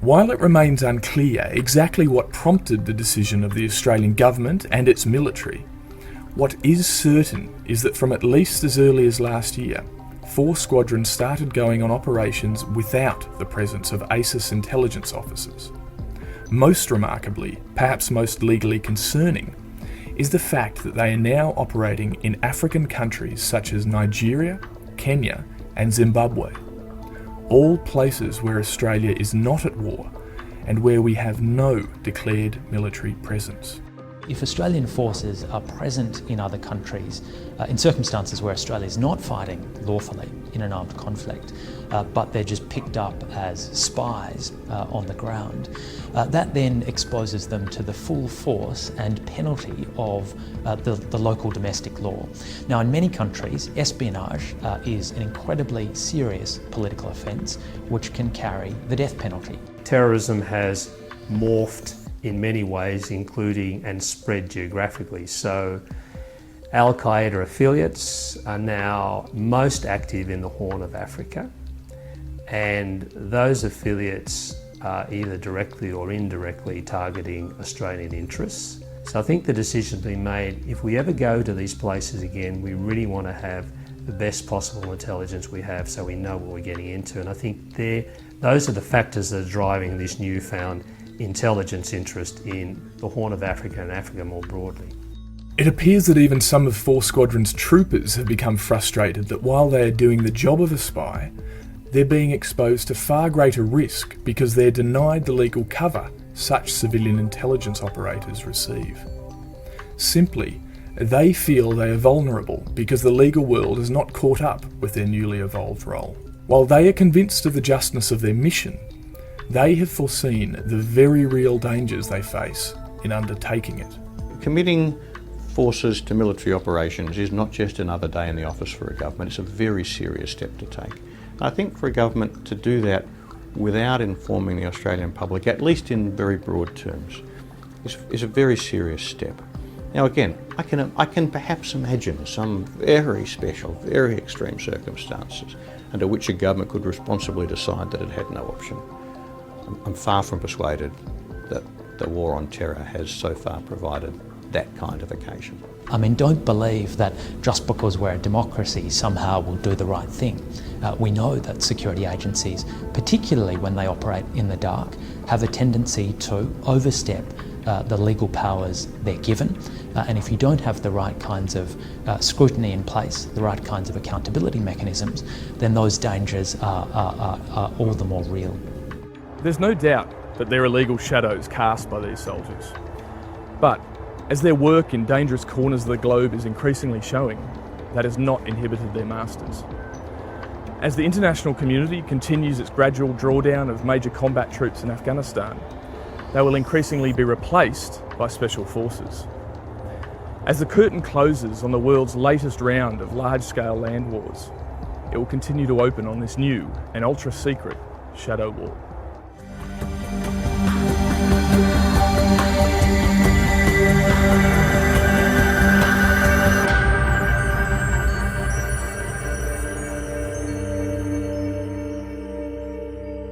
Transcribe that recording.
While it remains unclear exactly what prompted the decision of the Australian government and its military, what is certain is that from at least as early as last year, 4 squadrons started going on operations without the presence of ASIS intelligence officers. Most remarkably, perhaps most legally concerning, is the fact that they are now operating in African countries such as Nigeria, Kenya and Zimbabwe, all places where Australia is not at war and where we have no declared military presence. If Australian forces are present in other countries, in circumstances where Australia is not fighting lawfully in an armed conflict, but they're just picked up as spies on the ground, that then exposes them to the full force and penalty of the local domestic law. Now, in many countries, espionage is an incredibly serious political offence which can carry the death penalty. Terrorism has morphed in many ways, including and spread geographically. So Al-Qaeda affiliates are now most active in the Horn of Africa, and those affiliates are either directly or indirectly targeting Australian interests. So I think the decision's been made, if we ever go to these places again, we really want to have the best possible intelligence we have so we know what we're getting into. And I think those are the factors that are driving this newfound intelligence interest in the Horn of Africa and Africa more broadly. It appears that even some of 4 Squadron's troopers have become frustrated that while they are doing the job of a spy, they're being exposed to far greater risk because they're denied the legal cover such civilian intelligence operators receive. Simply, they feel they are vulnerable because the legal world has not caught up with their newly evolved role. While they are convinced of the justness of their mission, they have foreseen the very real dangers they face in undertaking it. Committing forces to military operations is not just another day in the office for a government, it's a very serious step to take. And I think for a government to do that without informing the Australian public, at least in very broad terms, is a very serious step. Now again, I can perhaps imagine some very special, very extreme circumstances under which a government could responsibly decide that it had no option. I'm far from persuaded that the war on terror has so far provided that kind of occasion. I mean, don't believe that just because we're a democracy somehow we'll do the right thing. We know that security agencies, particularly when they operate in the dark, have a tendency to overstep the legal powers they're given. And if you don't have the right kinds of scrutiny in place, the right kinds of accountability mechanisms, then those dangers are all the more real. There's no doubt that there are legal shadows cast by these soldiers. But as their work in dangerous corners of the globe is increasingly showing, that has not inhibited their masters. As the international community continues its gradual drawdown of major combat troops in Afghanistan, they will increasingly be replaced by special forces. As the curtain closes on the world's latest round of large-scale land wars, it will continue to open on this new and ultra-secret shadow war.